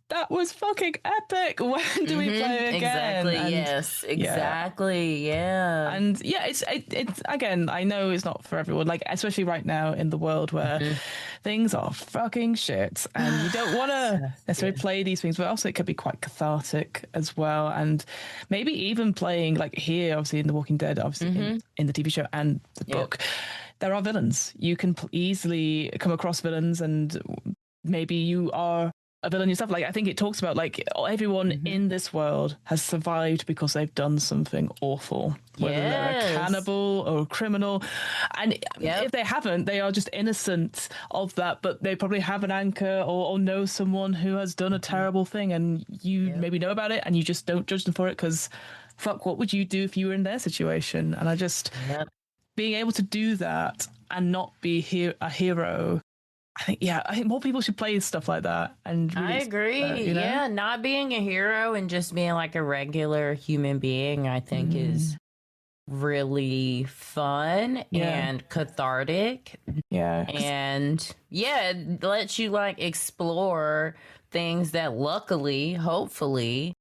Speaker 1: "That was fucking epic. When do we play again?"
Speaker 2: Exactly. And, yes. Exactly. Yeah.
Speaker 1: And it's again, I know it's not for everyone. Like especially right now in the world where things are fucking shit, and you don't want to necessarily play these things, but also it could be quite cathartic as well. And maybe even playing like here, obviously in The Walking Dead, obviously in the TV show and the book, there are villains. You can easily come across villains, and maybe you are a villain yourself. Like I think it talks about like everyone in this world has survived because they've done something awful, whether they're a cannibal or a criminal, and if they haven't, they are just innocent of that, but they probably have an anchor or know someone who has done a terrible thing, and you maybe know about it and you just don't judge them for it because fuck, what would you do if you were in their situation? And I just being able to do that and not be a hero, I think more people should play stuff like that. And really
Speaker 2: I agree. Not being a hero and just being like a regular human being, I think is really fun and cathartic.
Speaker 1: Yeah.
Speaker 2: And it lets you like explore things that luckily, hopefully,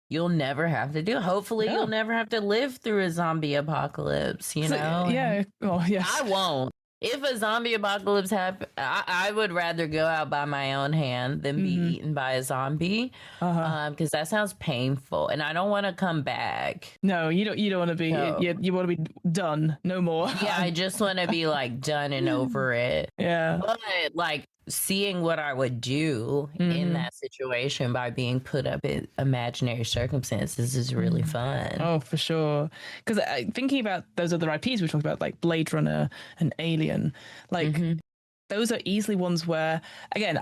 Speaker 2: you'll never have to do. Hopefully, you'll never have to live through a zombie apocalypse, you know?
Speaker 1: Yeah. Oh, yes.
Speaker 2: I won't. If a zombie apocalypse happens, I would rather go out by my own hand than be eaten by a zombie, because that sounds painful, and I don't want to come back.
Speaker 1: No, you don't want to be. You want to be done. No more.
Speaker 2: Yeah, I just want to be like done and over it.
Speaker 1: Yeah,
Speaker 2: but like seeing what I would do in that situation by being put up in imaginary circumstances is really fun.
Speaker 1: Oh, for sure. Because thinking about those other IPs we talked about, like Blade Runner and Alien, like those are easily ones where, again,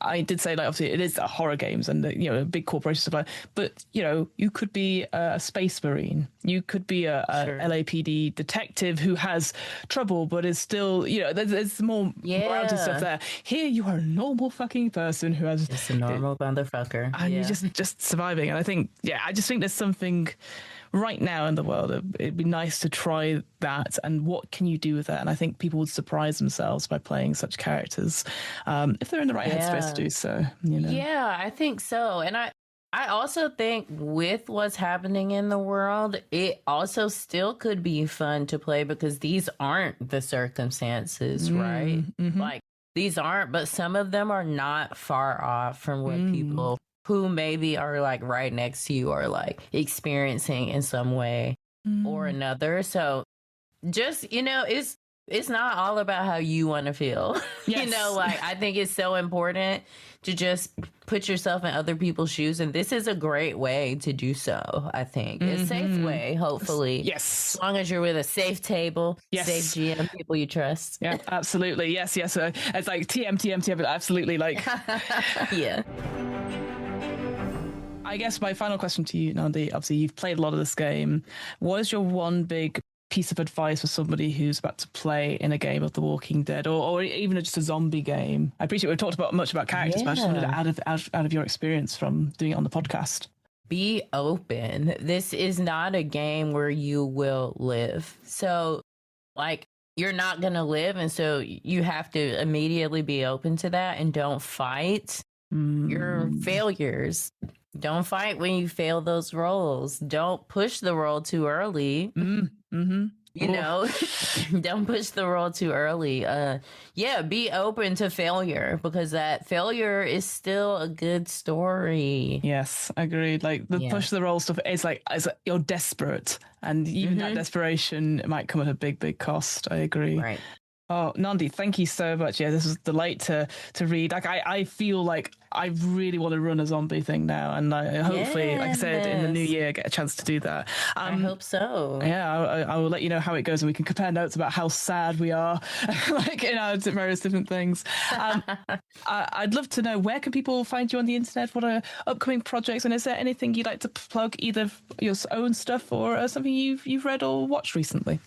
Speaker 1: I did say, like, obviously it is horror games and, a big corporation stuff, but, you could be a space marine. You could be a LAPD detective who has trouble, but is still, there's more morality stuff there. Here you are a normal fucking person who has...
Speaker 2: Just a normal motherfucker.
Speaker 1: And you're just surviving. And I think, I just think there's something... right now in the world, it'd be nice to try that, and what can you do with that? And I think people would surprise themselves by playing such characters if they're in the right headspace to do so.
Speaker 2: Yeah, I think so. And I also think with what's happening in the world, it also still could be fun to play because these aren't the circumstances, right? Like these aren't, but some of them are not far off from what people who maybe are like right next to you are like experiencing in some way or another. So just, it's not all about how you want to feel.
Speaker 1: Yes.
Speaker 2: Like I think it's so important to just put yourself in other people's shoes. And this is a great way to do so, I think. A safe way, hopefully.
Speaker 1: Yes.
Speaker 2: As long as you're with a safe table, safe GM, people you trust.
Speaker 1: Yeah, absolutely. Yes. It's like TM, absolutely. Like,
Speaker 2: yeah.
Speaker 1: I guess my final question to you, Nandi, obviously you've played a lot of this game. What is your one big piece of advice for somebody who's about to play in a game of The Walking Dead or even just a zombie game? I appreciate we've talked much about characters, but I just wanted out of your experience from doing it on the podcast.
Speaker 2: Be open. This is not a game where you will live. So, like, you're not going to live. And so you have to immediately be open to that and don't fight your failures. Don't fight when you fail those roles. Don't push the roll too early. Don't push the roll too early. Be open to failure because that failure is still a good story.
Speaker 1: Yes, agreed. Like the push the roll stuff is like you're desperate, and even that desperation might come at a big cost. I agree.
Speaker 2: Right.
Speaker 1: Oh, Nandi, thank you so much. Yeah, this was a delight to read. Like, I feel like I really want to run a zombie thing now, and I hopefully, like I said, in the new year, get a chance to do that.
Speaker 2: I hope so.
Speaker 1: Yeah, I will let you know how it goes, and we can compare notes about how sad we are, like in our various different things. I'd love to know, where can people find you on the internet? What are upcoming projects, and is there anything you'd like to plug, either your own stuff or something you've read or watched recently?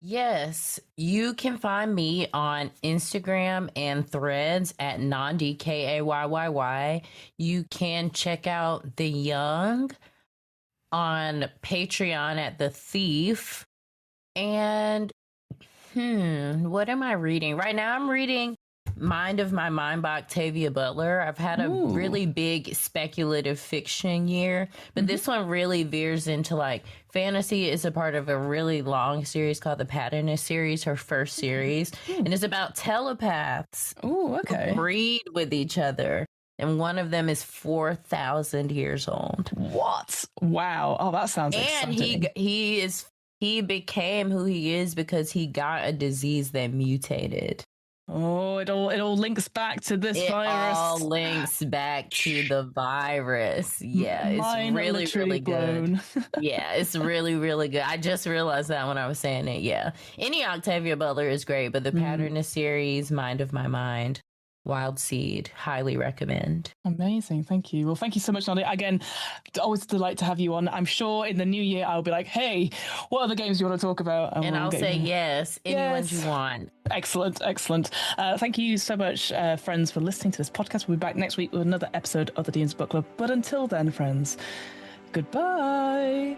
Speaker 2: Yes, you can find me on Instagram and Threads at Nandi, Kayy. You can check out The Young on Patreon at The Thief. And what am I reading? Right now I'm reading Mind of My Mind by Octavia Butler. I've had a really big speculative fiction year, but this one really veers into like fantasy. Is a part of a really long series called the Patternist series, her first series, and it's about telepaths who breed with each other. And one of them is 4,000 years old.
Speaker 1: What? Wow. Oh, that sounds exciting.
Speaker 2: And he became who he is because he got a disease that mutated.
Speaker 1: Oh, it all links back to this virus. It all
Speaker 2: links back to the virus. Yeah, it's really, really good. Yeah, it's really, really good. I just realized that when I was saying it. Yeah. Any Octavia Butler is great, but the Patternist series, Mind of My Mind, Wild Seed, highly recommend.
Speaker 1: Amazing. Thank you. Well, thank you so much, Nandi. Again, always a delight to have you on. I'm sure in the new year I'll be like, hey, what other games do you want to talk about?
Speaker 2: And I'll say yes, anyone you want.
Speaker 1: Excellent. Thank you so much, friends, for listening to this podcast. We'll be back next week with another episode of the Dean's Book Club. But until then, friends, goodbye.